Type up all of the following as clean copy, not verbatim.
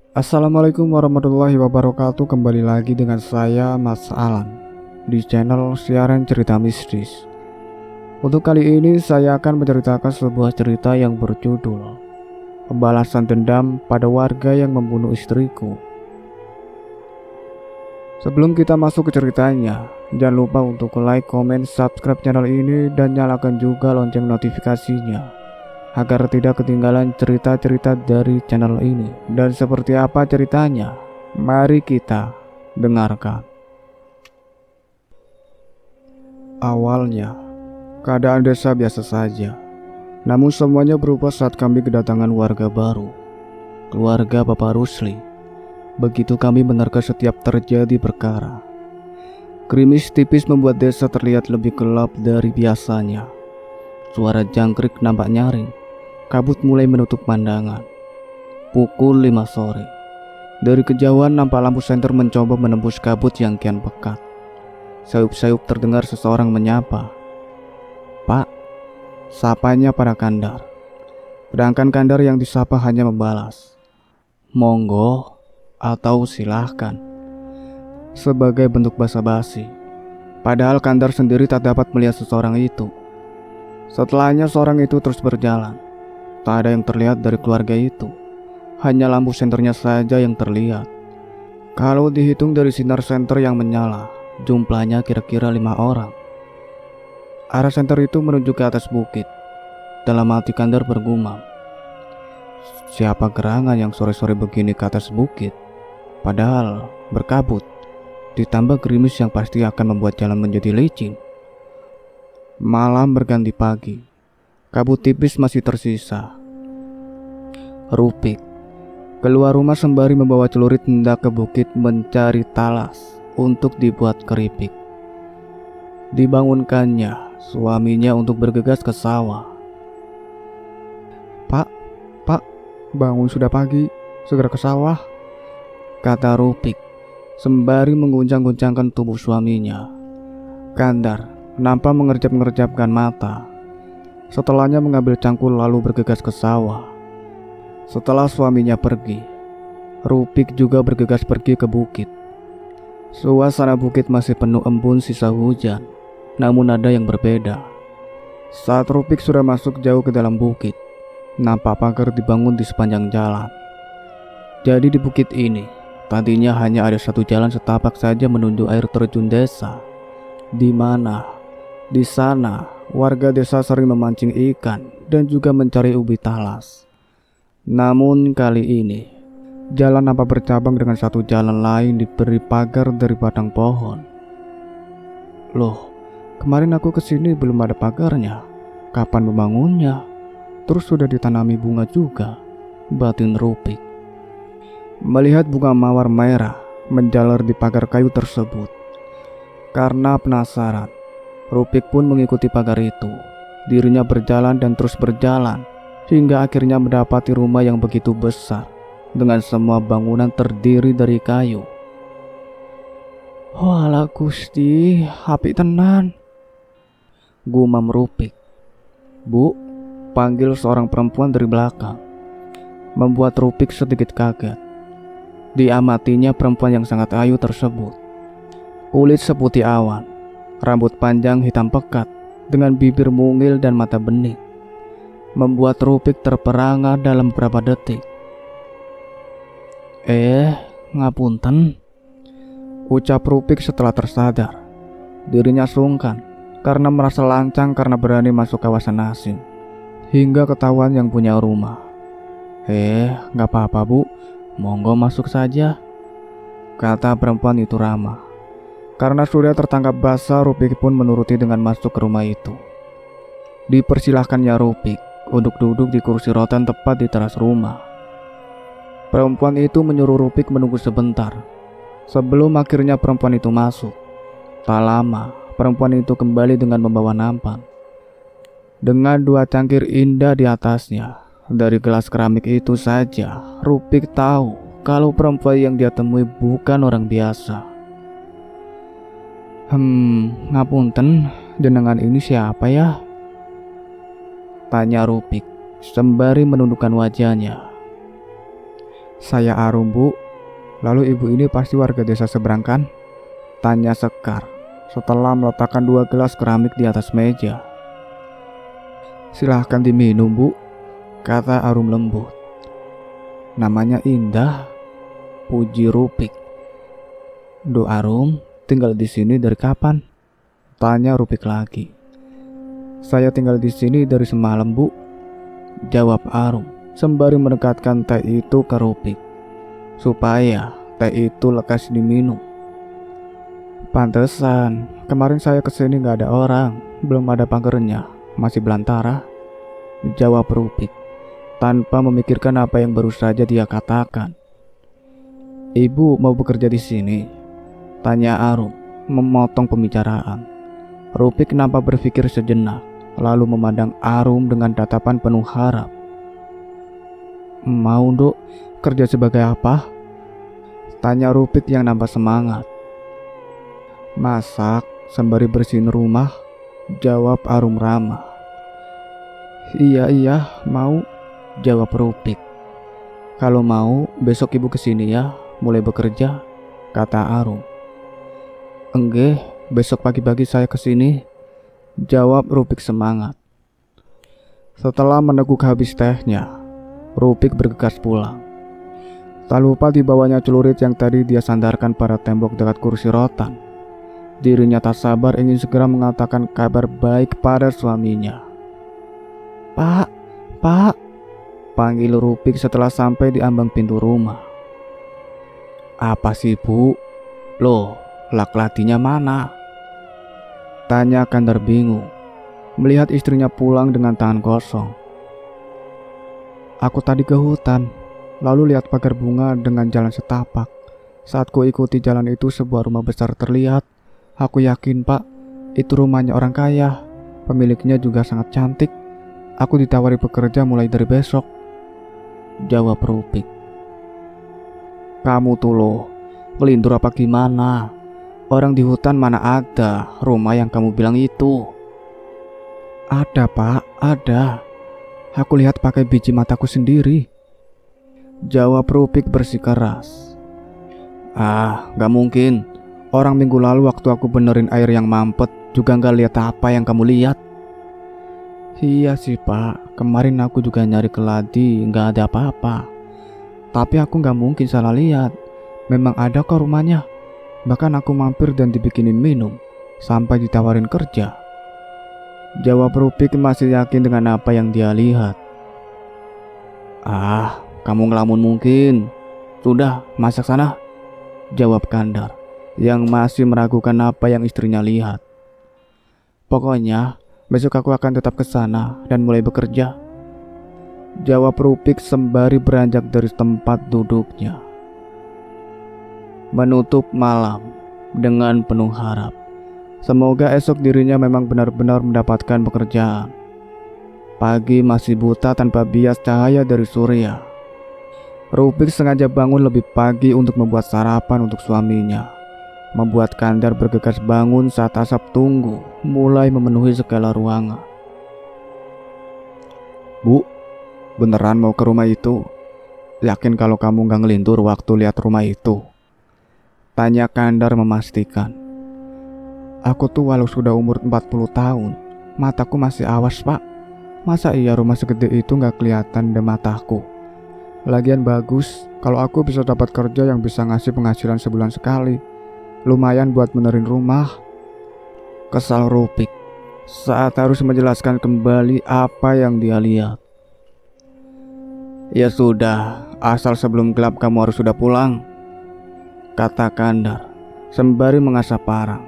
Assalamualaikum warahmatullahi wabarakatuh. Kembali lagi dengan saya Mas Alan di channel siaran cerita mistis. Untuk kali ini saya akan menceritakan sebuah cerita yang berjudul Pembalasan Dendam pada Warga yang Membunuh Istriku. Sebelum kita masuk ke ceritanya, jangan lupa untuk like, komen, subscribe channel ini dan nyalakan juga lonceng notifikasinya agar tidak ketinggalan cerita-cerita dari channel ini. Dan seperti apa ceritanya? Mari kita dengarkan. Awalnya, keadaan desa biasa saja. Namun semuanya berubah saat kami kedatangan warga baru, keluarga Bapak Rusli. Begitu kami menerka setiap terjadi perkara. Gerimis tipis membuat desa terlihat lebih gelap dari biasanya. Suara jangkrik nampak nyaring. Kabut mulai menutup pandangan. Pukul 5 sore. Dari kejauhan nampak lampu senter mencoba menembus kabut yang kian pekat. Sayup-sayup terdengar seseorang menyapa. "Pak," sapanya pada Kandar. Sedangkan Kandar yang disapa hanya membalas, "Monggo" atau "silahkan" sebagai bentuk basa-basi. Padahal Kandar sendiri tak dapat melihat seseorang itu. Setelahnya seorang itu terus berjalan. Tak ada yang terlihat dari keluarga itu. Hanya lampu senternya saja yang terlihat. Kalau dihitung dari sinar senter yang menyala, jumlahnya kira-kira 5 orang. Arah senter itu menuju ke atas bukit. Dalam hati Kandar bergumam, siapa gerangan yang sore-sore begini ke atas bukit? Padahal berkabut, ditambah gerimis yang pasti akan membuat jalan menjadi licin. Malam berganti pagi. Kabut tipis masih tersisa. Rupik keluar rumah sembari membawa celurit hendak ke bukit mencari talas untuk dibuat keripik. Dibangunkannya suaminya untuk bergegas ke sawah. Pak, bangun, sudah pagi, segera ke sawah," kata Rupik sembari mengguncang-guncangkan tubuh suaminya. Kandar nampak mengerjap-ngerjapkan mata. Setelahnya mengambil cangkul lalu bergegas ke sawah. Setelah suaminya pergi, Rupik juga bergegas pergi ke bukit. Suasana bukit masih penuh embun sisa hujan, namun ada yang berbeda. Saat Rupik sudah masuk jauh ke dalam bukit, nampak pagar dibangun di sepanjang jalan. Jadi di bukit ini, tadinya hanya ada satu jalan setapak saja menuju air terjun desa. Di mana? Di sana warga desa sering memancing ikan dan juga mencari ubi talas. Namun kali ini, jalan nampak bercabang dengan satu jalan lain diberi pagar dari batang pohon. "Loh, kemarin aku kesini belum ada pagarnya. Kapan membangunnya? Terus sudah ditanami bunga juga," batin Rupik. Melihat bunga mawar merah menjalar di pagar kayu tersebut. Karena penasaran, Rupik pun mengikuti pagar itu. Dirinya berjalan dan terus berjalan hingga akhirnya mendapati rumah yang begitu besar dengan semua bangunan terdiri dari kayu. "Walah Gusti, apik tenan," gumam Rupik. "Bu," panggil seorang perempuan dari belakang, membuat Rupik sedikit kaget. Diamatinya perempuan yang sangat ayu tersebut. Kulit seputih awan, rambut panjang hitam pekat dengan bibir mungil dan mata bening, membuat Rupik terperangah dalam beberapa detik. Ngapunten," ucap Rupik setelah tersadar. Dirinya sungkan karena merasa lancang karena berani masuk kawasan asing, hingga ketahuan yang punya rumah. Gak apa-apa bu, monggo masuk saja," kata perempuan itu ramah. Karena sudah tertangkap basah, Rupik pun menuruti dengan masuk ke rumah itu. Dipersilahkannya Rupik untuk duduk di kursi rotan tepat di teras rumah. Perempuan itu menyuruh Rupik menunggu sebentar. Sebelum akhirnya perempuan itu masuk, tak lama perempuan itu kembali dengan membawa nampan. Dengan 2 cangkir indah di atasnya. Dari gelas keramik itu saja, Rupik tahu kalau perempuan yang dia temui bukan orang biasa. Ngapunten, jenengan ini siapa ya?" tanya Rupik sembari menundukkan wajahnya. Saya Arum, Bu. Lalu ibu ini pasti warga desa seberang kan? Tanya Sekar setelah meletakkan 2 gelas keramik di atas meja. Silahkan diminum, Bu, kata Arum lembut. Namanya indah, puji Rupik. Do Arum, tinggal di sini dari kapan? Tanya Rupik lagi. Saya tinggal di sini dari semalam, Bu, jawab Arum sembari mendekatkan teh itu ke Rupik supaya teh itu lekas diminum. Pantesan, kemarin saya kesini gak ada orang, belum ada pagernya, masih belantara, jawab Rupik tanpa memikirkan apa yang baru saja dia katakan. Ibu mau bekerja di sini? Tanya Arum memotong pembicaraan. Rupik nampak berpikir sejenak, lalu memandang Arum dengan tatapan penuh harap. Mau, Dok, kerja sebagai apa? Tanya Rupik yang nampak semangat. Masak sembari bersihin rumah, jawab Arum ramah. Iya, mau, jawab Rupik. Kalau mau, besok ibu kesini ya, mulai bekerja, kata Arum. Enggak, besok pagi-pagi saya kesini, jawab Rupik semangat. Setelah meneguk habis tehnya, Rupik bergegas pulang. Tak lupa dibawanya celurit yang tadi dia sandarkan pada tembok dekat kursi rotan. Dirinya tak sabar ingin segera mengatakan kabar baik pada suaminya. Pak, panggil Rupik setelah sampai di ambang pintu rumah. Apa sih, Bu? Loh, lak-latinya mana? Tanya Kandar bingung melihat istrinya pulang dengan tangan kosong. Aku tadi ke hutan, lalu lihat pagar bunga dengan jalan setapak. Saat ku ikuti jalan itu, sebuah rumah besar terlihat. Aku yakin, Pak, itu rumahnya orang kaya. Pemiliknya juga sangat cantik. Aku ditawari bekerja mulai dari besok, jawab Rupik. Kamu tuh loh, ngelindur apa gimana? Orang di hutan mana ada rumah yang kamu bilang itu? Ada, Pak, ada. Aku lihat pakai biji mataku sendiri, jawab Rupik bersikeras. Gak mungkin. Orang minggu lalu waktu aku benerin air yang mampet juga gak lihat apa yang kamu lihat. Iya sih, Pak, kemarin aku juga nyari keladi, gak ada apa-apa. Tapi aku gak mungkin salah lihat. Memang ada kok rumahnya. Bahkan aku mampir dan dibikinin minum sampai ditawarin kerja, jawab Rupik masih yakin dengan apa yang dia lihat. Kamu ngelamun mungkin. Sudah, masak sana, jawab Kandar yang masih meragukan apa yang istrinya lihat. Pokoknya besok aku akan tetap ke sana dan mulai bekerja, jawab Rupik sembari beranjak dari tempat duduknya. Menutup malam dengan penuh harap. Semoga esok dirinya memang benar-benar mendapatkan pekerjaan. Pagi masih buta tanpa bias cahaya dari surya. Rupik sengaja bangun lebih pagi untuk membuat sarapan untuk suaminya. Membuat Kandar bergegas bangun saat asap tunggu mulai memenuhi segala ruangan. Bu, beneran mau ke rumah itu? Yakin kalau kamu gak ngelindur waktu lihat rumah itu? Tanya Kandar memastikan. Aku tuh walau sudah umur 40 tahun, mataku masih awas, Pak. Masa iya rumah segede itu gak kelihatan di mataku? Lagian bagus kalau aku bisa dapat kerja yang bisa ngasih penghasilan sebulan sekali. Lumayan buat benerin rumah. Kesal Rupik saat harus menjelaskan kembali apa yang dia lihat. Ya sudah, asal sebelum gelap kamu harus sudah pulang, kata Kandar sembari mengasah parang,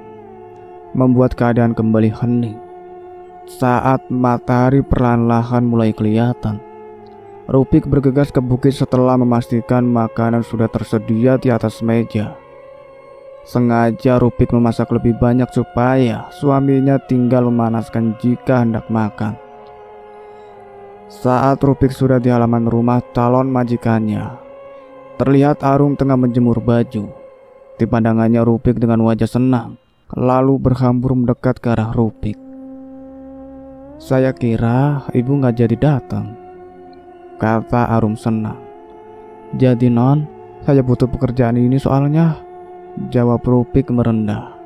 membuat keadaan kembali hening. Saat matahari perlahan-lahan mulai kelihatan, Rupik bergegas ke bukit setelah memastikan makanan sudah tersedia di atas meja. Sengaja Rupik memasak lebih banyak supaya suaminya tinggal memanaskan jika hendak makan. Saat Rupik sudah di halaman rumah calon majikannya, terlihat Arum tengah menjemur baju. Di pandangannya Rupik dengan wajah senang, lalu berhambur mendekat ke arah Rupik. Saya kira ibu gak jadi datang, kata Arum senang. Jadi non, saya butuh pekerjaan ini soalnya, jawab Rupik merendah.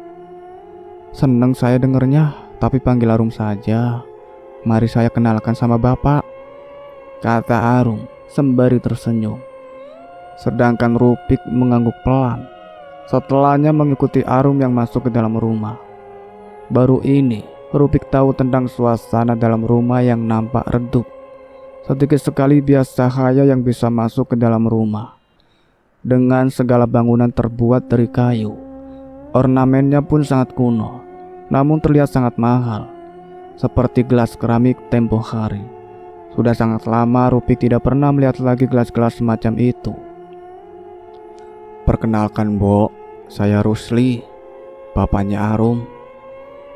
Seneng saya dengernya, tapi panggil Arum saja. Mari saya kenalkan sama bapak, kata Arum sembari tersenyum. Sedangkan Rupik mengangguk pelan. Setelahnya mengikuti Arum yang masuk ke dalam rumah. Baru ini Rupik tahu tentang suasana dalam rumah yang nampak redup. Sedikit sekali bias cahaya yang bisa masuk ke dalam rumah. Dengan segala bangunan terbuat dari kayu, ornamennya pun sangat kuno, namun terlihat sangat mahal, seperti gelas keramik tempo hari. Sudah sangat lama Rupik tidak pernah melihat lagi gelas-gelas semacam itu. Perkenalkan Bo, saya Rusli, bapaknya Arum,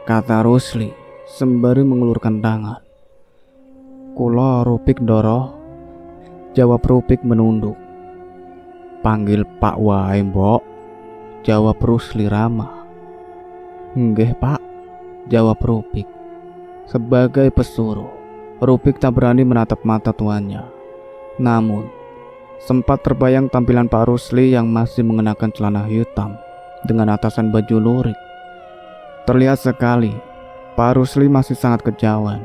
kata Rusli sembari mengulurkan tangan. Kulo Rupik Doro, jawab Rupik menunduk. Panggil Pak wae Mbok, jawab Rusli ramah. Nggih Pak, jawab Rupik. Sebagai pesuruh, Rupik tak berani menatap mata tuannya. Namun sempat terbayang tampilan Pak Rusli yang masih mengenakan celana hitam dengan atasan baju lurik. Terlihat sekali Pak Rusli masih sangat kejauhan.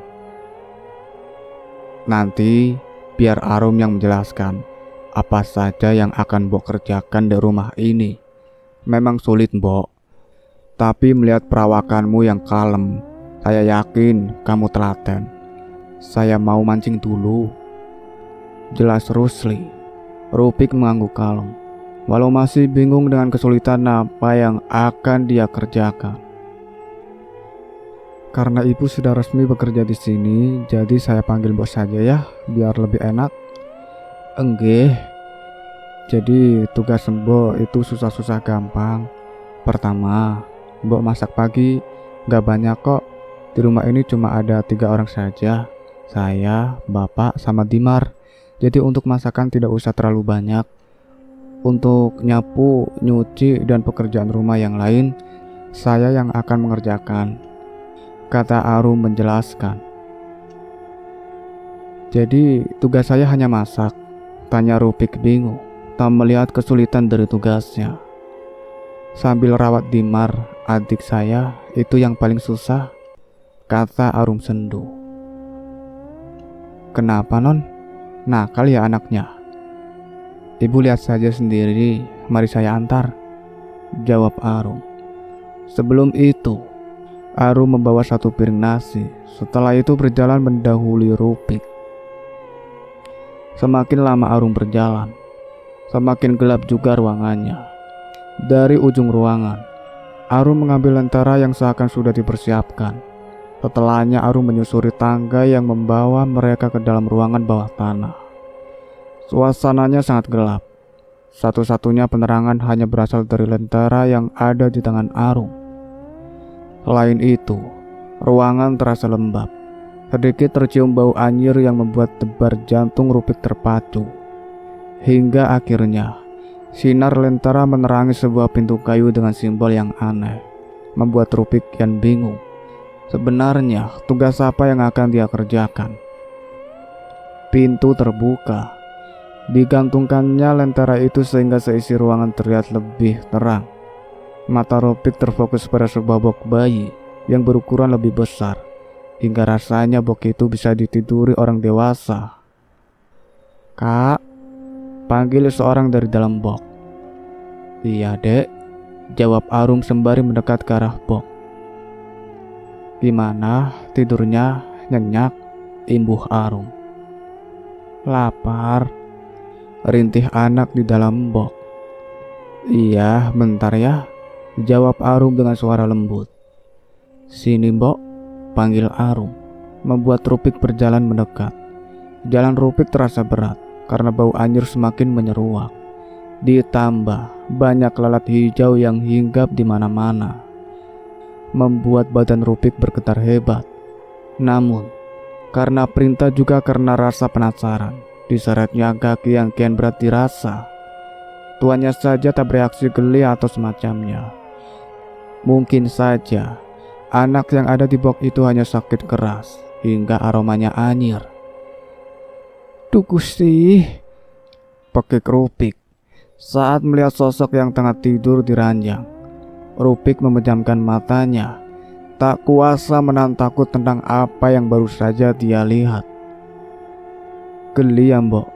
Nanti biar Arum yang menjelaskan apa saja yang akan Mbok kerjakan di rumah ini. Memang sulit Mbok, tapi melihat perawakanmu yang kalem, saya yakin kamu telaten. Saya mau mancing dulu, jelas Rusli. Rupik mengangguk kalem, walau masih bingung dengan kesulitan apa yang akan dia kerjakan. Karena ibu sudah resmi bekerja di sini, jadi saya panggil bos saja ya, biar lebih enak. Enggih. Jadi tugas Mbok itu susah-susah gampang. Pertama, Mbok masak pagi, gak banyak kok. Di rumah ini cuma ada 3 orang saja, saya, bapak, sama Dimar. Jadi untuk masakan tidak usah terlalu banyak. Untuk nyapu, nyuci, dan pekerjaan rumah yang lain, saya yang akan mengerjakan, kata Arum menjelaskan. Jadi tugas saya hanya masak, tanya Rupik bingung, tak melihat kesulitan dari tugasnya. Sambil rawat Dimar, adik saya, itu yang paling susah, kata Arum sendu. Kenapa non? Nakal ya anaknya. Ibu lihat saja sendiri, mari saya antar, jawab Arum. Sebelum itu, Arum membawa 1 piring nasi. Setelah itu berjalan mendahului Rupik. Semakin lama Arum berjalan, semakin gelap juga ruangannya. Dari ujung ruangan, Arum mengambil lentera yang seakan sudah dipersiapkan. Setelahnya Arum menyusuri tangga yang membawa mereka ke dalam ruangan bawah tanah. Suasananya sangat gelap. Satu-satunya penerangan hanya berasal dari lentera yang ada di tangan Arum. Selain itu, ruangan terasa lembab. Sedikit tercium bau anyir yang membuat debar jantung Rupik terpacu. Hingga akhirnya, sinar lentera menerangi sebuah pintu kayu dengan simbol yang aneh, membuat Rupik kian bingung. Sebenarnya tugas apa yang akan dia kerjakan? Pintu terbuka. Digantungkannya lentera itu sehingga seisi ruangan terlihat lebih terang. Mata Rupik terfokus pada sebuah box bayi yang berukuran lebih besar, hingga rasanya box itu bisa ditiduri orang dewasa. Kak, panggil seorang dari dalam box. Iya dek, jawab Arum sembari mendekat ke arah box. Gimana tidurnya? Nyenyak, imbuh Arum. Lapar, rintih anak di dalam box. Iya, bentar ya, jawab Arum dengan suara lembut. Sini Mbok, panggil Arum, membuat Rupik berjalan mendekat. Jalan Rupik terasa berat karena bau anyir semakin menyeruak. Ditambah banyak lalat hijau yang hinggap di mana-mana, membuat badan Rupik bergetar hebat. Namun, karena perintah juga karena rasa penasaran, diseretnya kaki yang kian berat dirasa. Tuannya saja tak bereaksi geli atau semacamnya. Mungkin saja anak yang ada di box itu hanya sakit keras hingga aromanya anyir. Duh Gusti, terpekik Rupik saat melihat sosok yang tengah tidur di ranjang. Rupik memejamkan matanya, tak kuasa menahan takut tentang apa yang baru saja dia lihat. Geli ya mbok?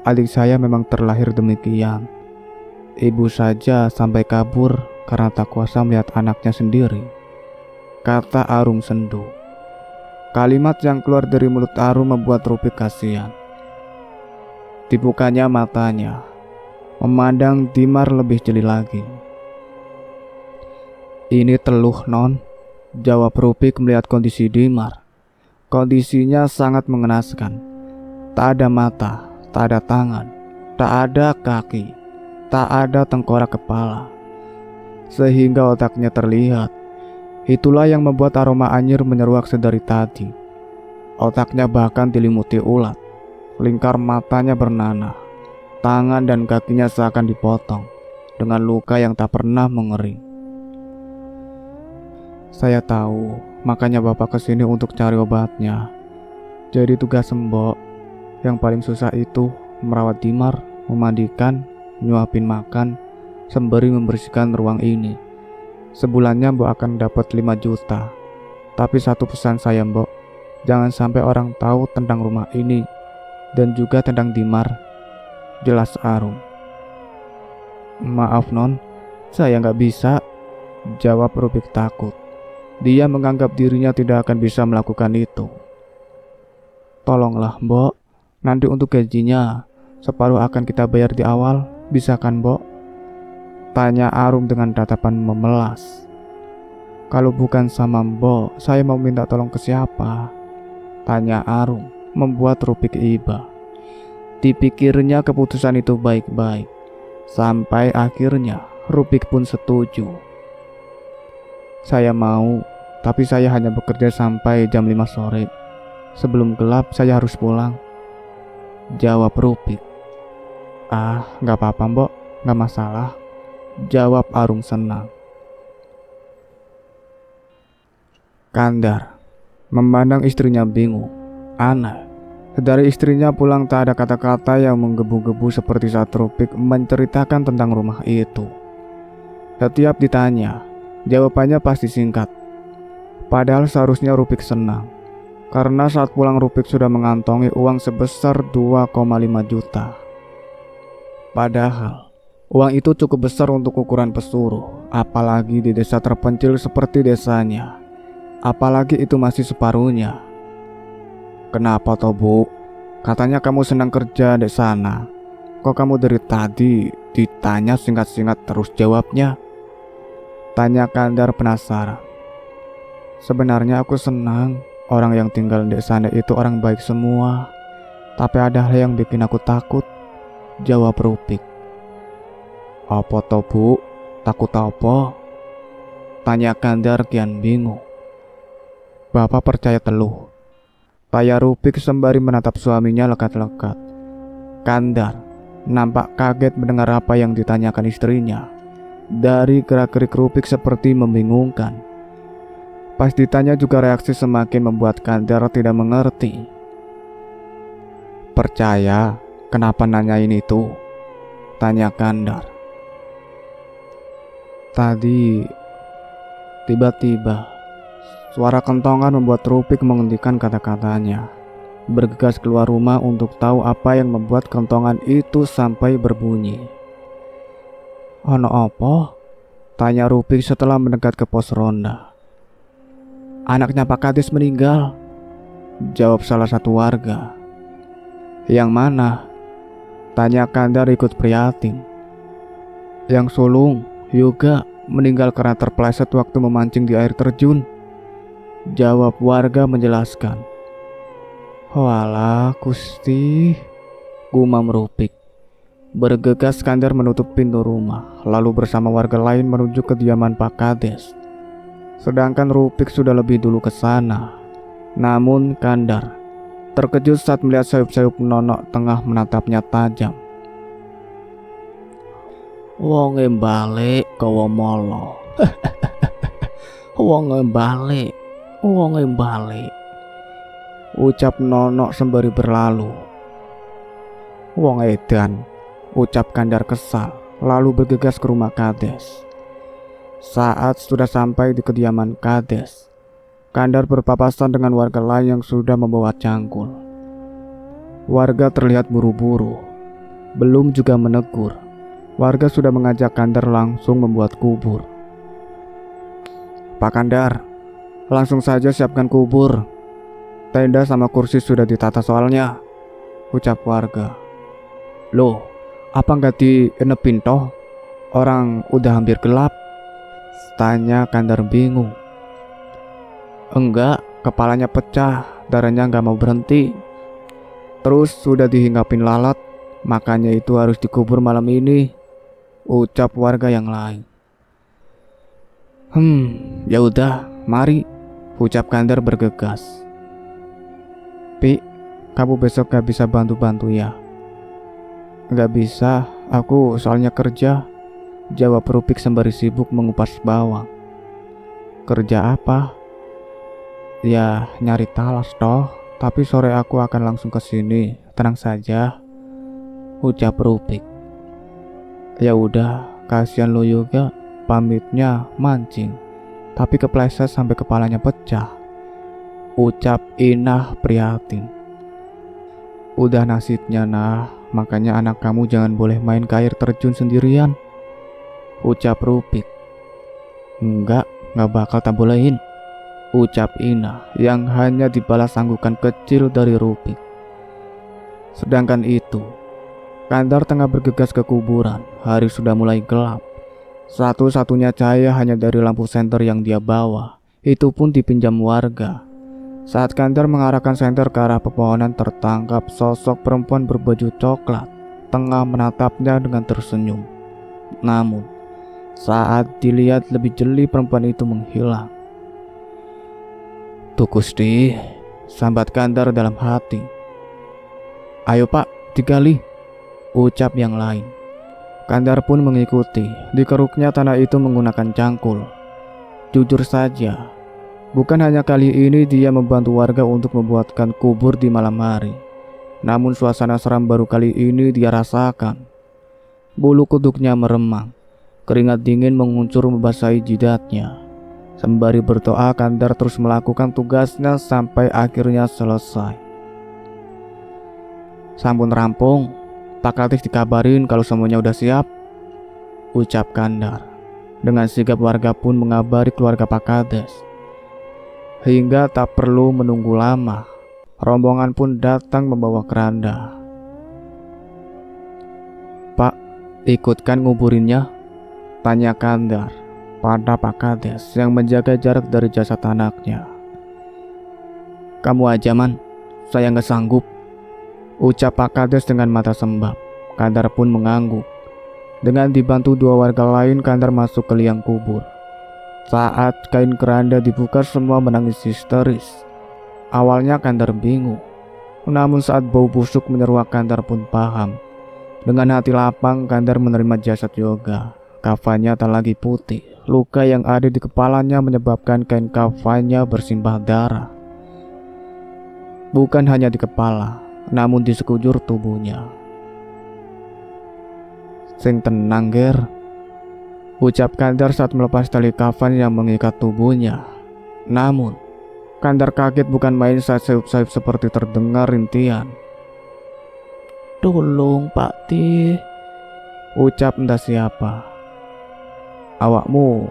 Adik saya memang terlahir demikian. Ibu saja sampai kabur karena tak kuasa melihat anaknya sendiri, kata Arum sendu. Kalimat yang keluar dari mulut Arum membuat Rupik kasihan. Dibukanya matanya, memandang Dimar lebih jeli lagi. Ini teluh non, jawab Rupik melihat kondisi Dimar. Kondisinya sangat mengenaskan. Tak ada mata, tak ada tangan, tak ada kaki, tak ada tengkorak kepala, sehingga otaknya terlihat. Itulah yang membuat aroma anyir menyeruak sedari tadi. Otaknya bahkan dilimuti ulat. Lingkar matanya bernanah. Tangan dan kakinya seakan dipotong dengan luka yang tak pernah mengering. Saya tahu, makanya Bapak kesini untuk cari obatnya. Jadi tugas mbok yang paling susah itu merawat Dimar, memandikan, nyuapin makan, sembari membersihkan ruang ini. Sebulannya mbok akan dapat 5 juta. Tapi satu pesan saya mbok, jangan sampai orang tahu tentang rumah ini dan juga tentang Dimar, jelas Arum. Maaf non, saya nggak bisa, jawab Rupik takut. Dia menganggap dirinya tidak akan bisa melakukan itu. Tolonglah mbok, nanti untuk gajinya separuh akan kita bayar di awal, bisa kan mbok? Tanya Arum dengan tatapan memelas. Kalau bukan sama mbok, saya mau minta tolong ke siapa? Tanya Arum, membuat Rupik iba. Dipikirnya keputusan itu baik-baik. Sampai akhirnya Rupik pun setuju. Saya mau, tapi saya hanya bekerja sampai jam 5 sore. Sebelum gelap saya harus pulang, jawab Rupik. Gak apa-apa mbok, gak masalah, jawab Arum senang. Kandar memandang istrinya bingung, aneh. Dari istrinya pulang tak ada kata-kata yang menggebu-gebu seperti saat Rupik menceritakan tentang rumah itu. Setiap ditanya, jawabannya pasti singkat. Padahal seharusnya Rupik senang, karena saat pulang Rupik sudah mengantongi uang sebesar 2,5 juta. Padahal uang itu cukup besar untuk ukuran pesuruh, apalagi di desa terpencil seperti desanya. Apalagi itu masih separuhnya. Kenapa toh bu? Katanya kamu senang kerja di sana. Kok kamu dari tadi ditanya singkat-singkat terus jawabnya? Tanya Kandar penasaran. Sebenarnya aku senang, orang yang tinggal di sana itu orang baik semua. Tapi ada hal yang bikin aku takut, jawab Rupik. Apa toh bu? Takut apa? Tanya Kandar kian bingung. Bapak percaya teluh, tanya Rupik sembari menatap suaminya lekat-lekat. Kandar nampak kaget mendengar apa yang ditanyakan istrinya. Dari gerak-gerik Rupik seperti membingungkan. Pas ditanya juga reaksi semakin membuat Kandar tidak mengerti. Percaya? Kenapa nanyain itu? Tanya Kandar. Tadi tiba-tiba suara kentongan membuat Rupik menghentikan kata-katanya. Bergegas keluar rumah untuk tahu apa yang membuat kentongan itu sampai berbunyi. Ono apa? Tanya Rupik setelah mendekat ke pos ronda. Anaknya Pak Kades meninggal, jawab salah satu warga. Yang mana? Tanya Kandar ikut prihatin. Yang sulung juga meninggal karena terpeleset waktu memancing di air terjun, jawab warga menjelaskan. Walah Gusti, gumam Rupik. Bergegas Kandar menutup pintu rumah, lalu bersama warga lain menuju kediaman Pak Kades. Sedangkan Rupik sudah lebih dulu ke sana. Namun Kandar terkejut saat melihat sayup-sayup Nonok tengah menatapnya tajam. Wonge balik kowe molo. Wonge balik. Ucap Nonok sembari berlalu. Wong edan, ucap Kandar kesal, lalu bergegas ke rumah Kades. Saat sudah sampai di kediaman Kades, Kandar berpapasan dengan warga lain yang sudah membawa cangkul. Warga terlihat buru-buru, belum juga menegur. Warga sudah mengajak Kandar langsung membuat kubur. Pak Kandar, langsung saja siapkan kubur. Tenda sama kursi sudah ditata soalnya, ucap warga. Loh, apa nggak dienepin toh? Orang udah hampir gelap, tanya Kandar bingung. Enggak, kepalanya pecah, darahnya nggak mau berhenti. Terus sudah dihingapin lalat, makanya itu harus dikubur malam ini, ucap warga yang lain. Ya udah, mari, ucap Kandar bergegas. Pi, kamu besok gak bisa bantu-bantu ya? Gak bisa, aku soalnya kerja, jawab Rupik sembari sibuk mengupas bawang. Kerja apa? Ya, nyari talas toh, tapi sore aku akan langsung ke sini, tenang saja, ucap Rupik. Ya udah, kasihan lo juga, pamitnya mancing, tapi kepleset sampai kepalanya pecah, ucap Inah prihatin. Udah nasibnya nah, makanya anak kamu jangan boleh main ke air terjun sendirian, ucap Rupik. Enggak bakal tak bolehin, ucap Inah yang hanya dibalas anggukan kecil dari Rupik. Sedangkan itu, Kandar tengah bergegas ke kuburan. Hari sudah mulai gelap. Satu-satunya cahaya hanya dari lampu senter yang dia bawa, itu pun dipinjam warga. Saat Kandar mengarahkan senter ke arah pepohonan, tertangkap sosok perempuan berbaju coklat tengah menatapnya dengan tersenyum. Namun, saat dilihat lebih jeli, perempuan itu menghilang. Tuh Gusti, sambat Kandar dalam hati. Ayo Pak, digali, ucap yang lain. Kandar pun mengikuti. Dikeruknya tanah itu menggunakan cangkul. Jujur saja, bukan hanya kali ini dia membantu warga untuk membuatkan kubur di malam hari. Namun suasana seram baru kali ini dia rasakan. Bulu kuduknya meremang, keringat dingin menguncur membasahi jidatnya. Sembari berdoa, Kandar terus melakukan tugasnya sampai akhirnya selesai. Sampun rampung, Pak Latif dikabarin kalau semuanya udah siap, ucap Kandar. Dengan sigap warga pun mengabari keluarga Pak Kades. Hingga tak perlu menunggu lama, rombongan pun datang membawa keranda. Pak, ikutkan nguburinnya, tanya Kandar pada Pak Kades yang menjaga jarak dari jasad anaknya. Kamu aja man, saya nggak sanggup, ucap Pak Kades dengan mata sembab. Kandar pun mengangguk. Dengan dibantu dua warga lain, Kandar masuk ke liang kubur. Saat kain keranda dibuka, semua menangis histeris. Awalnya Kandar bingung, namun saat bau busuk menyeruak, Kandar pun paham. Dengan hati lapang, Kandar menerima jasad Yoga. Kafannya tak lagi putih. Luka yang ada di kepalanya menyebabkan kain kafannya bersimbah darah. Bukan hanya di kepala, namun di sekujur tubuhnya. Sing tenang ger, ucap Kandar saat melepas tali kafan yang mengikat tubuhnya. Namun, Kandar kaget bukan main saat sayup-sayup seperti terdengar rintian. Tolong Pak Ti, ucap entah siapa. Awakmu,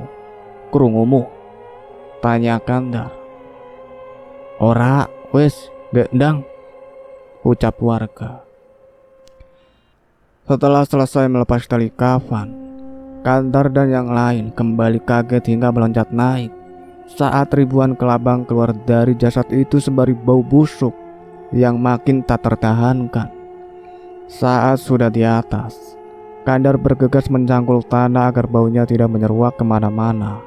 krungumu, tanya Kandar. Ora, wes, gendang, ucap warga. Setelah selesai melepas tali kafan, Kandar dan yang lain kembali kaget hingga meloncat naik saat ribuan kelabang keluar dari jasad itu sembari bau busuk yang makin tak tertahankan. Saat sudah di atas, Kandar bergegas mencangkul tanah agar baunya tidak menyeruak kemana-mana.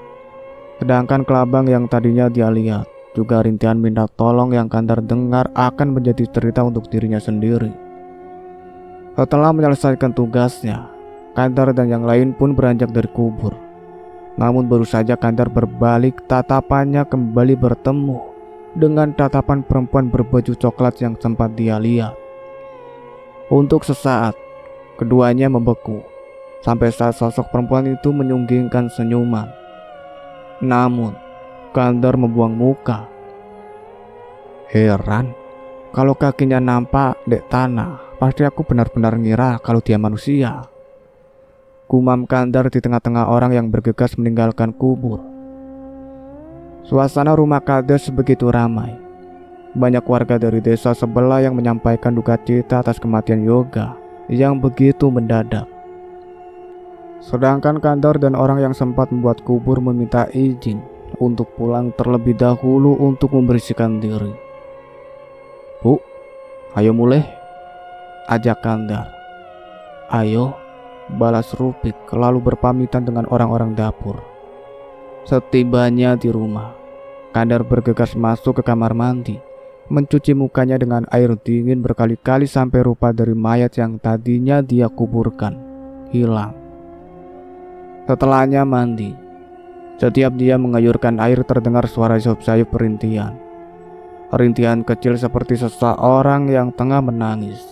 Sedangkan kelabang yang tadinya dia lihat, juga rintihan minta tolong yang Kandar dengar akan menjadi cerita untuk dirinya sendiri. Setelah menyelesaikan tugasnya, Kandar dan yang lain pun beranjak dari kubur. Namun baru saja Kandar berbalik, tatapannya kembali bertemu dengan tatapan perempuan berbaju coklat yang sempat dia lihat. Untuk sesaat, keduanya membeku, sampai saat sosok perempuan itu menyunggingkan senyuman. Namun, Kandar membuang muka. Heran, kalau kakinya nampak di tanah, pasti aku benar-benar ngira kalau dia manusia. Gumam Kandar di tengah-tengah orang yang bergegas meninggalkan kubur. Suasana rumah Kades begitu ramai. Banyak warga dari desa sebelah yang menyampaikan duka cita atas kematian Yoga yang begitu mendadak. Sedangkan Kandar dan orang yang sempat membuat kubur meminta izin untuk pulang terlebih dahulu untuk membersihkan diri. Bu, ayo mulai, ajak Kandar. Ayo, balas Rupik lalu berpamitan dengan orang-orang dapur. Setibanya di rumah, Kandar bergegas masuk ke kamar mandi, mencuci mukanya dengan air dingin berkali-kali sampai rupa dari mayat yang tadinya dia kuburkan hilang. Setelahnya mandi, setiap dia mengayurkan air terdengar suara sayup-sayup rintihan. Rintihan kecil seperti seseorang yang tengah menangis.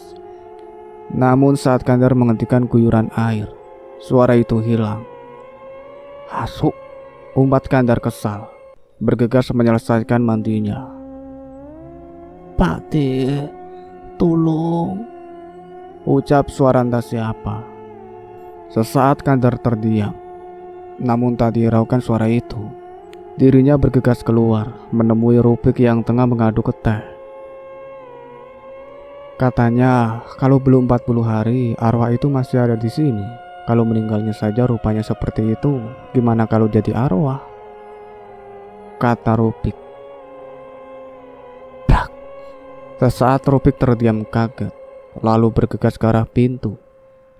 Namun saat Kandar menghentikan guyuran air, suara itu hilang. Hasuk, umat Kandar kesal, bergegas menyelesaikan mandinya. Pak De, tolong, ucap suara entah siapa. Sesaat Kandar terdiam, namun tak dihiraukan suara itu. Dirinya bergegas keluar, menemui Rupik yang tengah mengaduk ke teh. Katanya, kalau belum 40 hari, arwah itu masih ada di sini. Kalau meninggalnya saja rupanya seperti itu, gimana kalau jadi arwah? Kata Rupik. Brak! Sesaat Rupik terdiam kaget, lalu bergegas ke arah pintu.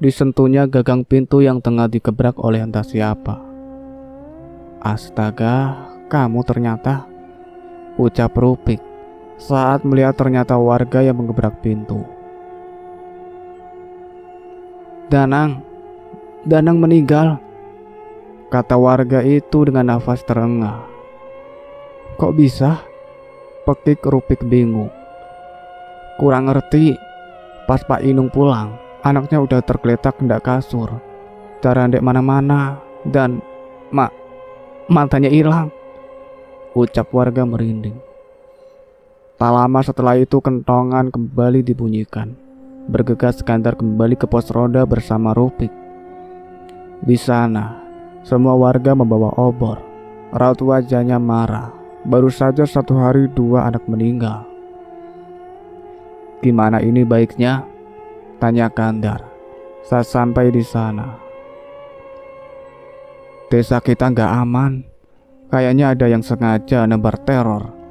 Disentuhnya gagang pintu yang tengah digebrak oleh entah siapa. Astaga, kamu ternyata, ucap Rupik saat melihat ternyata warga yang mengebrak pintu. Danang meninggal, kata warga itu dengan nafas terengah. Kok bisa? Pekik Rupik bingung. Kurang ngerti, pas Pak Inung pulang, anaknya udah tergeletak hendak kasur, darah ndek mana-mana, dan matanya hilang, ucap warga merinding. Tak lama setelah itu kentongan kembali dibunyikan. Bergegas Kandar kembali ke pos roda bersama Rupik. Di sana, semua warga membawa obor. Raut wajahnya marah. Baru saja 1 hari 2 anak meninggal. Gimana ini baiknya? Tanya Kandar saat sampai di sana. Desa kita gak aman. Kayaknya ada yang sengaja nebar teror.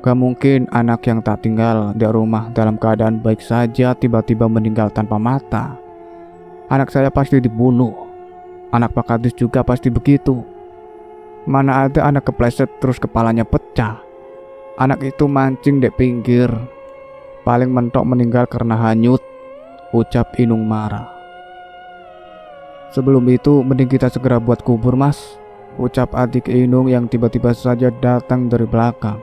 Gak mungkin anak yang tak tinggal di rumah dalam keadaan baik saja tiba-tiba meninggal tanpa mata. Anak saya pasti dibunuh. Anak Pak Kadis juga pasti begitu. Mana ada anak kepleset terus kepalanya pecah. Anak itu mancing di pinggir. Paling mentok meninggal karena hanyut, ucap Inung marah. Sebelum itu mending kita segera buat kubur, Mas, ucap adik Inung yang tiba-tiba saja datang dari belakang.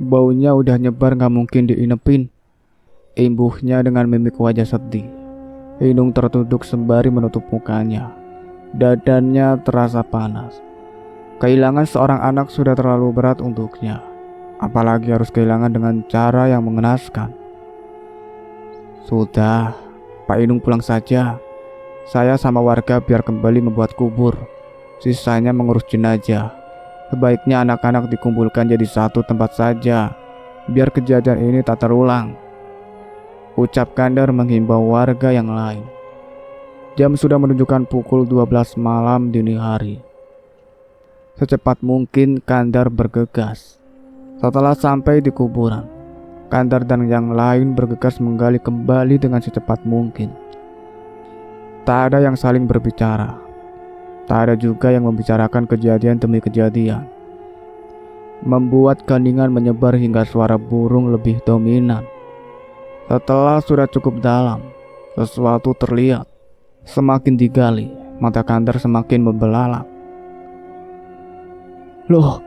Baunya udah nyebar, gak mungkin diinepin, imbuhnya dengan mimik wajah sedih. Inung tertunduk sembari menutup mukanya. Dadanya terasa panas. Kehilangan seorang anak sudah terlalu berat untuknya, apalagi harus kehilangan dengan cara yang mengenaskan. Sudah, Pak Inung pulang saja. Saya sama warga biar kembali membuat kubur. Sisanya mengurus jenazah. Sebaiknya anak-anak dikumpulkan jadi satu tempat saja, biar kejadian ini tak terulang, ucap Kandar menghimbau warga yang lain. Jam sudah menunjukkan pukul 12 malam dini hari. Secepat mungkin Kandar bergegas. Setelah sampai di kuburan, Kandar dan yang lain bergegas menggali kembali dengan secepat mungkin. Tak ada yang saling berbicara. Tak ada juga yang membicarakan kejadian demi kejadian. Membuat keheningan menyebar hingga suara burung lebih dominan. Setelah sudah cukup dalam, sesuatu terlihat. Semakin digali, mata Kandar semakin membelalak. Loh,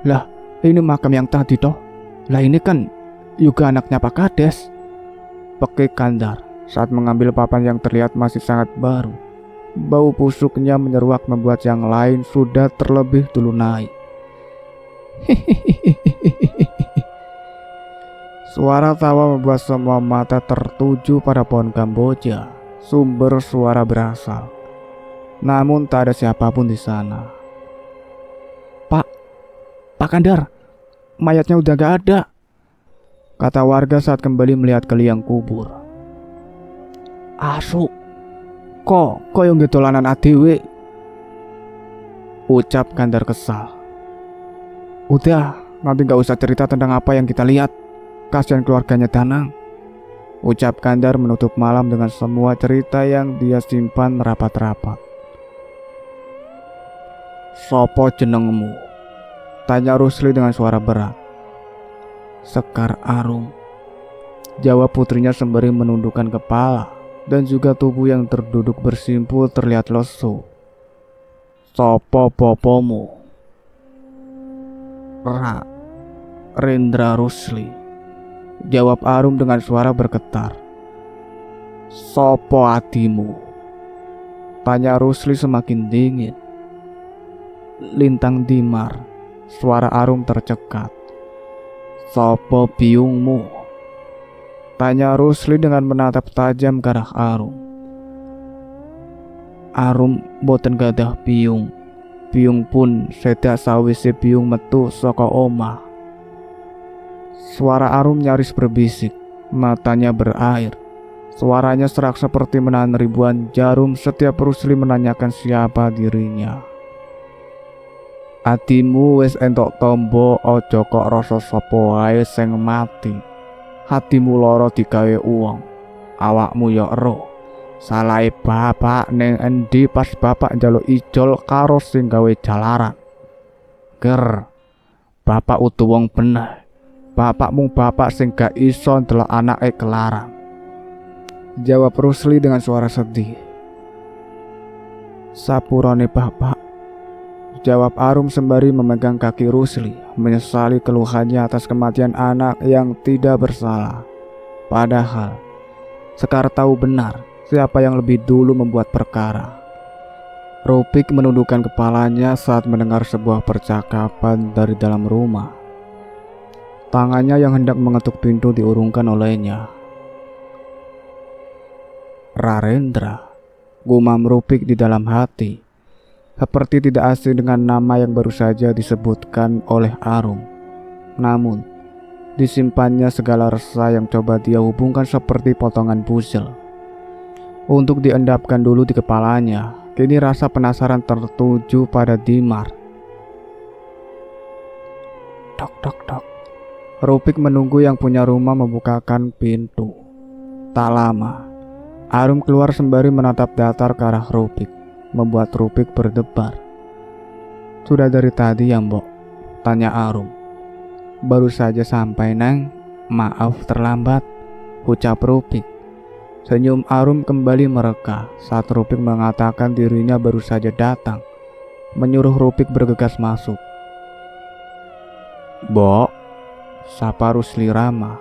lah ini makam yang tadi toh. Lah ini kan Juga anaknya Pak Kades, pekik Kandar saat mengambil papan yang terlihat masih sangat baru. Bau busuknya menyeruak membuat yang lain sudah terlebih dulu naik. Suara tawa membuat semua mata tertuju pada pohon Kamboja. Sumber suara berasal, namun tak ada siapapun di sana. Pak Kandar, mayatnya udah gak ada, kata warga saat kembali melihat ke liang kubur. Asu, kok yang getolanan adewe, ucap Kandar kesal. Udah, nanti gak usah cerita tentang apa yang kita lihat. Kasihan keluarganya Danang, ucap Kandar menutup malam dengan semua cerita yang dia simpan rapat-rapat. Sopo jenengmu? Tanya Rusli dengan suara berat. Sekar Arum, jawab putrinya sembari menundukkan kepala dan juga tubuh yang terduduk bersimpul terlihat lesu. Sopo bopomu? Rendra Rusli, jawab Arum dengan suara bergetar. Sopo adimu? Tanya Rusli semakin dingin. Lintang Dimar, suara Arum tercekat. Sopo biungmu? Tanya Rusli dengan menatap tajam ke arah Arum. Arum boten gadah biung. Biung pun sedak sawise biung metu saka omah. Suara Arum nyaris berbisik, matanya berair. Suaranya serak seperti menahan ribuan jarum setiap Rusli menanyakan siapa dirinya. Hatimu wis entuk tombo, ojo kok rasa sapa wae sing mati. Hatimu lara digawe uwong, awakmu ya ero. Salahe bapak ning endi pas bapak njaluk ijol karo sing gawe jalaran. Ger, bapak utuh wong bener. Bapak mung bapak sing gak iso ndelok anake kelarang, jawab Rusli dengan suara sedih. Sapurane bapak, jawab Arum sembari memegang kaki Rusli, menyesali keluhannya atas kematian anak yang tidak bersalah. Padahal Sekar tahu benar siapa yang lebih dulu membuat perkara. Rupik menundukkan kepalanya saat mendengar sebuah percakapan dari dalam rumah. Tangannya yang hendak mengetuk pintu diurungkan olehnya. Rarendra, gumam Rupik di dalam hati, seperti tidak asing dengan nama yang baru saja disebutkan oleh Arum. Namun, disimpannya segala resah yang coba dia hubungkan seperti potongan puzzle. Untuk diendapkan dulu di kepalanya, kini rasa penasaran tertuju pada Dimar. Dok, dok, dok. Rupik menunggu yang punya rumah membukakan pintu. Tak lama, Arum keluar sembari menatap datar ke arah Rupik, membuat Rupik berdebar. Sudah dari tadi ya, Mbok? Tanya Arum. Baru saja sampai, Nang. Maaf terlambat, ucap Rupik. Senyum Arum kembali mereka saat Rupik mengatakan dirinya baru saja datang, menyuruh Rupik bergegas masuk. Mbok, sapa Rusli ramah,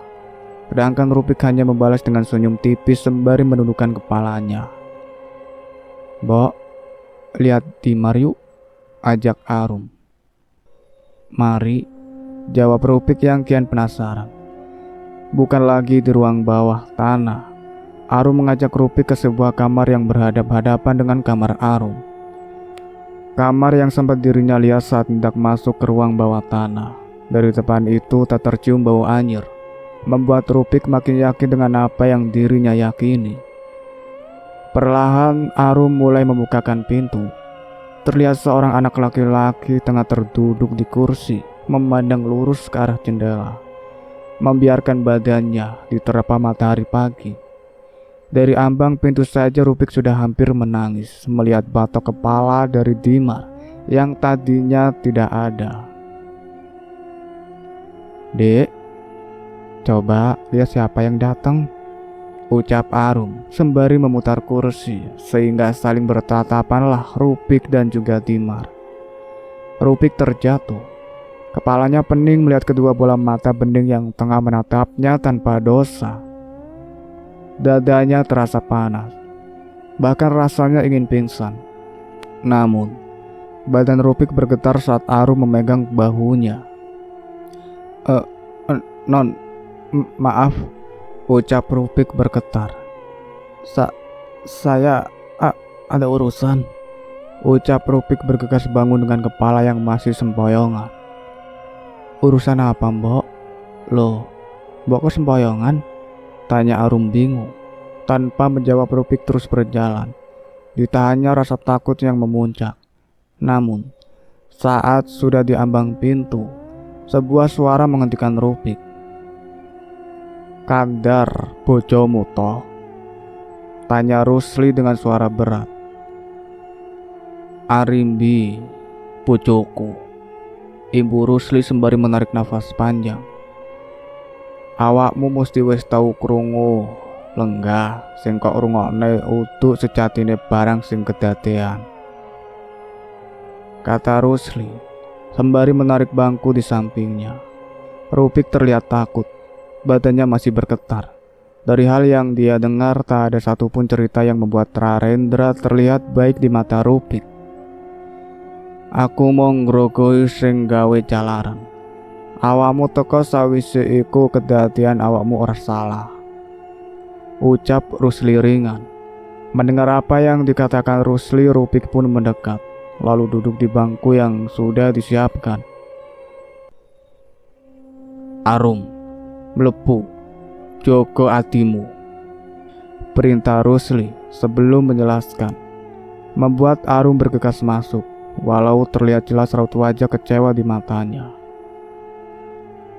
sedangkan Rupik hanya membalas dengan senyum tipis sembari menundukkan kepalanya. Mbok, lihat Dimar yuk, ajak Arum. Mari, jawab Rupik yang kian penasaran. Bukan lagi di ruang bawah tanah, Arum mengajak Rupik ke sebuah kamar yang berhadap-hadapan dengan kamar Arum. Kamar yang sempat dirinya lihat saat hendak masuk ke ruang bawah tanah. Dari depan itu tak tercium bau anyir, membuat Rupik makin yakin dengan apa yang dirinya yakini. Perlahan Arum mulai membukakan pintu. Terlihat seorang anak laki-laki tengah terduduk di kursi, memandang lurus ke arah jendela, membiarkan badannya diterpa matahari pagi. Dari ambang pintu saja Rupik sudah hampir menangis melihat batok kepala dari Dimar yang tadinya tidak ada. Dek, coba lihat siapa yang datang, ucap Arum sembari memutar kursi sehingga saling bertatapanlah Rupik dan juga Dimar. Rupik terjatuh. Kepalanya pening melihat kedua bola mata bening yang tengah menatapnya tanpa dosa. Dadanya terasa panas, bahkan rasanya ingin pingsan. Namun, badan Rupik bergetar saat Arum memegang bahunya. Non, maaf, ucap Rupik bergetar. Saya ada urusan, ucap Rupik bergegas bangun dengan kepala yang masih sempoyongan. Urusan apa, Mbok? Loh, Mbok kok sempoyongan? Tanya Arum bingung. Tanpa menjawab, Rupik terus berjalan. Ditahannya rasa takut yang memuncak. Namun, saat sudah di ambang pintu, sebuah suara menghentikan Rupik. Kandar, bojomu toh? Tanya Rusli dengan suara berat. Arimbi, bojoku. Ibu Rusli sembari menarik nafas panjang. Awakmu mesti wis tau krungu lenggah sing kok rungokne utuk sejatine barang sing kedadean, kata Rusli sembari menarik bangku di sampingnya. Rupik terlihat takut, badannya masih bergetar. Dari hal yang dia dengar, tak ada satupun cerita yang membuat Rarendra terlihat baik di mata Rupik. Aku mau ngrogoi sing gawe jalaran. Awakmu teko sawise iku kedadian awakmu ora salah, ucap Rusli ringan. Mendengar apa yang dikatakan Rusli, Rupik pun mendekat, lalu duduk di bangku yang sudah disiapkan. Arum, mlebu, jogo atimu, perintah Rusli sebelum menjelaskan, membuat Arum bergegas masuk. Walau terlihat jelas raut wajah kecewa di matanya.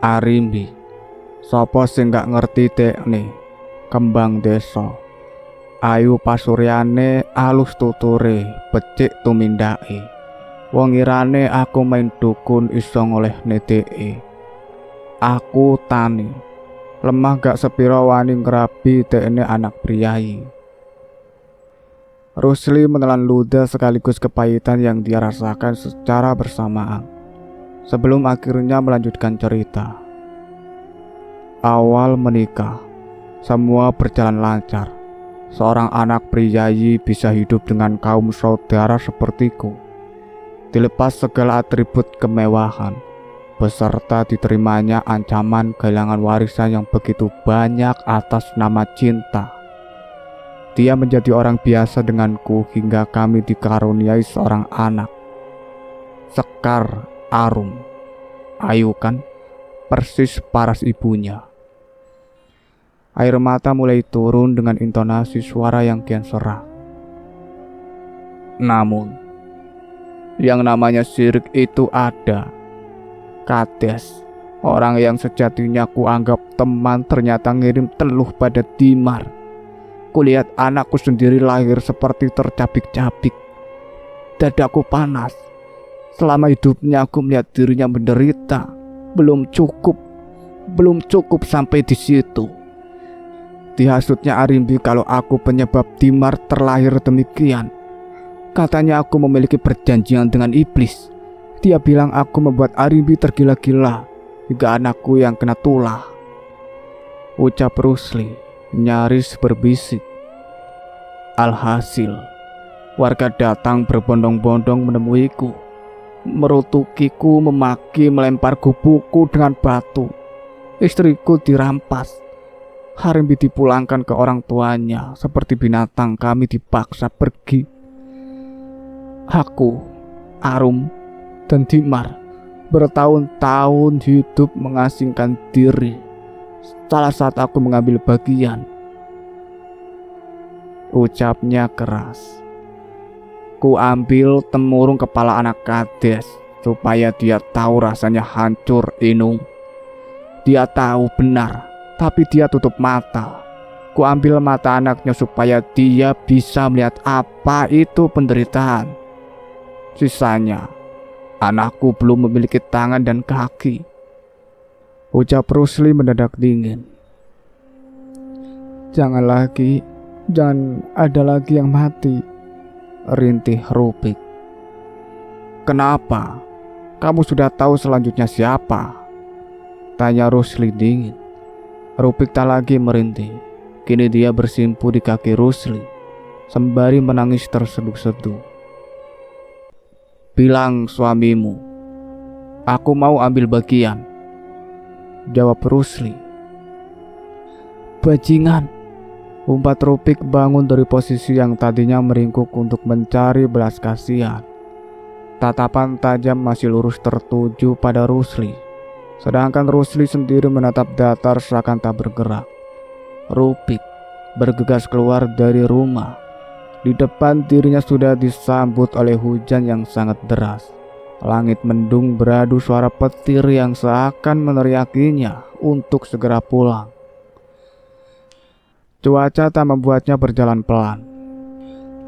Arimbi, sopo sing gak ngerti tekne kembang desa. Ayu pasuryane, alus tuture, becik tumindake. Wong irane aku main dukun iso ngoleh neteke. Aku tani, lemah gak sepiro wani ngrabi tekne anak priyayi. Rusli menelan ludah sekaligus kepahitan yang dia rasakan secara bersamaan, sebelum akhirnya melanjutkan cerita. Awal menikah, semua berjalan lancar. Seorang anak priyayi bisa hidup dengan kaum saudara sepertiku, dilepas segala atribut kemewahan, beserta diterimanya ancaman kehilangan warisan yang begitu banyak atas nama cinta. Dia menjadi orang biasa denganku hingga kami dikaruniai seorang anak. Sekar Arum. Ayu kan? Persis paras ibunya. Air mata mulai turun dengan intonasi suara yang kian serak. Namun, yang namanya sirik itu ada. Kades, orang yang sejatinya kuanggap teman, ternyata ngirim teluh pada Dimar. Kulihat anakku sendiri lahir seperti tercabik-cabik. Dadaku panas. Selama hidupnya aku melihat dirinya menderita. Belum cukup sampai di situ. Dihasutnya Arimbi kalau aku penyebab Dimar terlahir demikian. Katanya aku memiliki perjanjian dengan iblis. Dia bilang aku membuat Arimbi tergila-gila hingga anakku yang kena tulah. Ucap Rusli nyaris berbisik. Alhasil, warga datang berbondong-bondong menemuiku, merutukiku, memaki, melempar gubukku dengan batu. Istriku dirampas. Arimbi dipulangkan ke orang tuanya. Seperti binatang kami dipaksa pergi. Aku, Arum, dan Dimar bertahun-tahun hidup mengasingkan diri. Salah saat aku mengambil bagian, ucapnya keras. Ku ambil temurung kepala anak kades supaya dia tahu rasanya hancur inung. Dia tahu benar, tapi dia tutup mata. Ku ambil mata anaknya supaya dia bisa melihat apa itu penderitaan. Sisanya, anakku belum memiliki tangan dan kaki. Ucap Rusli mendadak dingin. Jangan ada lagi yang mati, rintih Rupik. Kenapa? Kamu sudah tahu selanjutnya siapa? Tanya Rusli dingin. Rupik tak lagi merintih. Kini dia bersimpu di kaki Rusli sembari menangis terseduh-seduh. Bilang suamimu, aku mau ambil bagian, jawab Rusli. Bajingan, umpat Rupik bangun dari posisi yang tadinya meringkuk untuk mencari belas kasihan. Tatapan tajam masih lurus tertuju pada Rusli, sedangkan Rusli sendiri menatap datar seakan tak bergerak. Rupik bergegas keluar dari rumah. Di depan dirinya sudah disambut oleh hujan yang sangat deras. Langit mendung beradu suara petir yang seakan meneriakinya untuk segera pulang. Cuaca tak membuatnya berjalan pelan.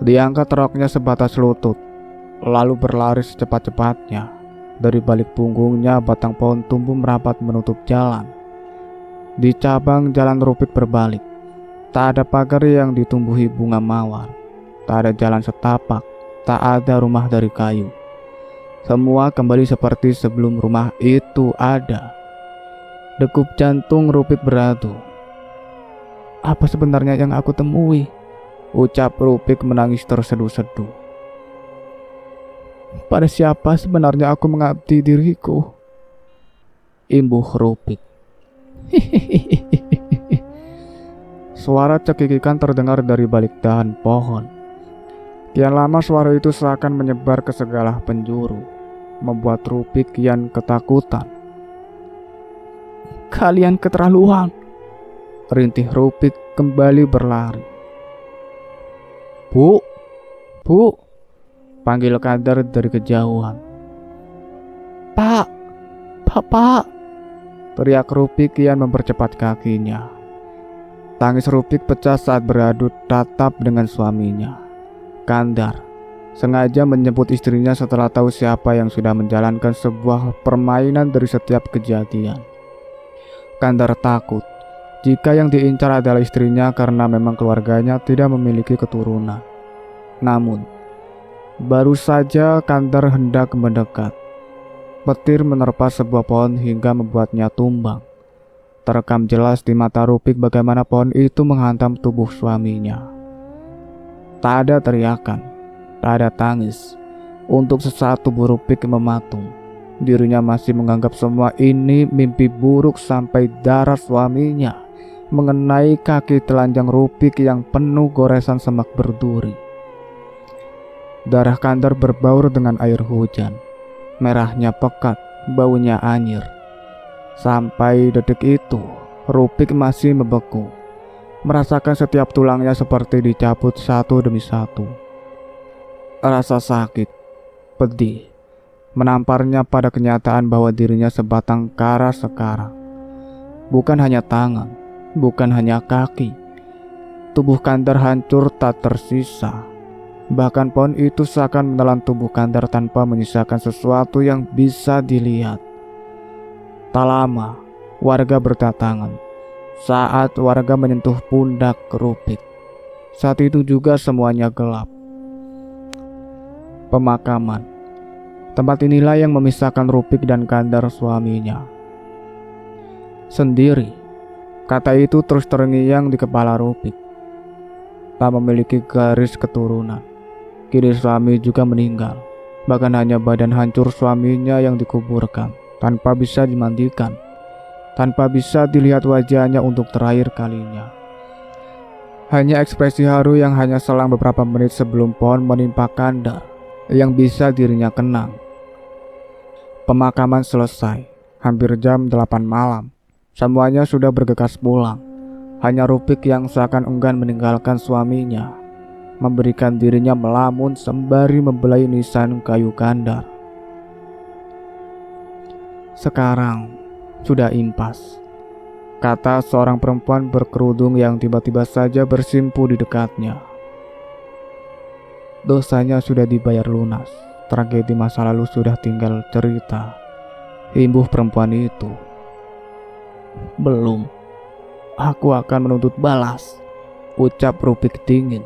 Diangkat roknya sebatas lutut, lalu berlari secepat-cepatnya. Dari balik punggungnya batang pohon tumbuh merapat menutup jalan. Di cabang jalan Rupik berbalik. Tak ada pagar yang ditumbuhi bunga mawar. Tak ada jalan setapak, tak ada rumah dari kayu. Semua kembali seperti sebelum rumah itu ada. Degup jantung Rupik beradu. Apa sebenarnya yang aku temui? Ucap Rupik menangis terseduh-seduh. Pada siapa sebenarnya aku mengabdi diriku? Imbuh Rupik. Suara cekikikan terdengar dari balik dahan pohon. Kian lama suara itu seakan menyebar ke segala penjuru, membuat Rupik kian ketakutan. Kalian keterlaluan, rintih Rupik kembali berlari. Bu, panggil Kandar dari kejauhan. Pak, teriak Rupik kian mempercepat kakinya. Tangis Rupik pecah saat beradu tatap dengan suaminya. Kandar sengaja menyebut istrinya setelah tahu siapa yang sudah menjalankan sebuah permainan dari setiap kejadian. Kandar takut jika yang diincar adalah istrinya karena memang keluarganya tidak memiliki keturunan. Namun, baru saja Kandar hendak mendekat, petir menerpa sebuah pohon hingga membuatnya tumbang. Terekam jelas di mata Rupik bagaimana pohon itu menghantam tubuh suaminya. Tak ada teriakan, tak ada tangis. Untuk sesaat tubuh Rupik mematung. Dirinya masih menganggap semua ini mimpi buruk sampai darah suaminya mengenai kaki telanjang Rupik yang penuh goresan semak berduri. Darah Kandar berbaur dengan air hujan. Merahnya pekat, baunya anyir. Sampai detik itu, Rupik masih membeku. Merasakan setiap tulangnya seperti dicabut satu demi satu. Rasa sakit, pedih, menamparnya pada kenyataan bahwa dirinya sebatang kara sekarang. Bukan hanya tangan, bukan hanya kaki. Tubuh Kandar hancur tak tersisa. Bahkan pohon itu seakan menelan tubuh Kandar tanpa menyisakan sesuatu yang bisa dilihat. Tak lama, warga berdatangan. Saat warga menyentuh pundak Rupik, saat itu juga semuanya gelap. Pemakaman. Tempat inilah yang memisahkan Rupik dan Kandar suaminya. Sendiri, kata itu terus terngiang di kepala Rupik. Tak memiliki garis keturunan. Kini suami juga meninggal. Bahkan hanya badan hancur suaminya yang dikuburkan tanpa bisa dimandikan, tanpa bisa dilihat wajahnya untuk terakhir kalinya. Hanya ekspresi haru yang hanya selang beberapa menit sebelum pohon menimpa Kandar yang bisa dirinya kenang. Pemakaman selesai, hampir jam 8 malam. Semuanya sudah bergegas pulang. Hanya Rupik yang seakan enggan meninggalkan suaminya, memberikan dirinya melamun sembari membelai nisan kayu Kandar. Sekarang sudah impas, kata seorang perempuan berkerudung yang tiba-tiba saja bersimpu di dekatnya. Dosanya sudah dibayar lunas, tragedi masa lalu sudah tinggal cerita, imbuh perempuan itu. Belum, aku akan menuntut balas, ucap Rupik dingin.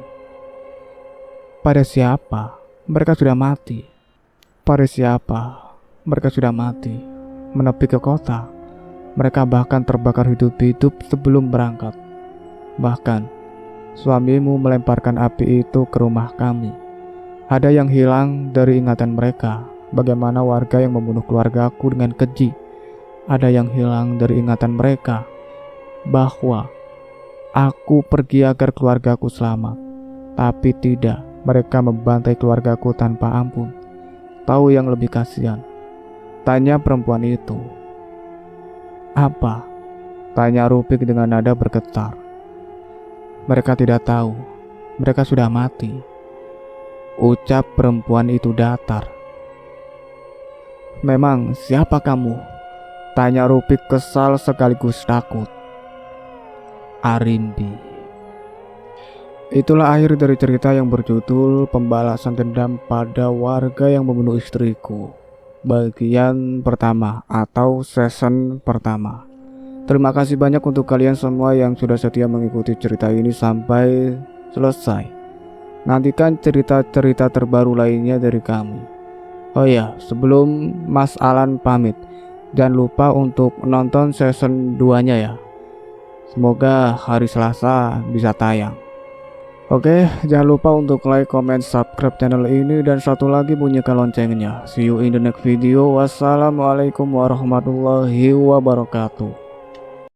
Pada siapa? Mereka sudah mati. Pada siapa? Mereka sudah mati, menepi ke kota. Mereka bahkan terbakar hidup-hidup sebelum berangkat. Bahkan, suamimu melemparkan api itu ke rumah kami. Ada yang hilang dari ingatan mereka, bagaimana warga yang membunuh keluargaku dengan keji. Ada yang hilang dari ingatan mereka, bahwa aku pergi agar keluargaku selamat. Tapi tidak, mereka membantai keluargaku tanpa ampun. Tahu yang lebih kasihan? Tanya perempuan itu. Apa? Tanya Rupik dengan nada bergetar. Mereka tidak tahu, mereka sudah mati. Ucap perempuan itu datar. Memang siapa kamu? Tanya Rupik kesal sekaligus takut. Arimbi. Itulah akhir dari cerita yang berjudul Pembalasan Dendam pada Warga yang Membunuh Istriku, bagian pertama atau season pertama. Terima kasih banyak untuk kalian semua yang sudah setia mengikuti cerita ini sampai selesai. Nantikan cerita-cerita terbaru lainnya dari kami. Oh ya, sebelum Mas Alan pamit, jangan lupa untuk nonton season 2-nya ya. Semoga hari Selasa bisa tayang. Oke, jangan lupa untuk like, comment, subscribe channel ini, dan satu lagi bunyikan loncengnya. See you in the next video. Wassalamualaikum warahmatullahi wabarakatuh.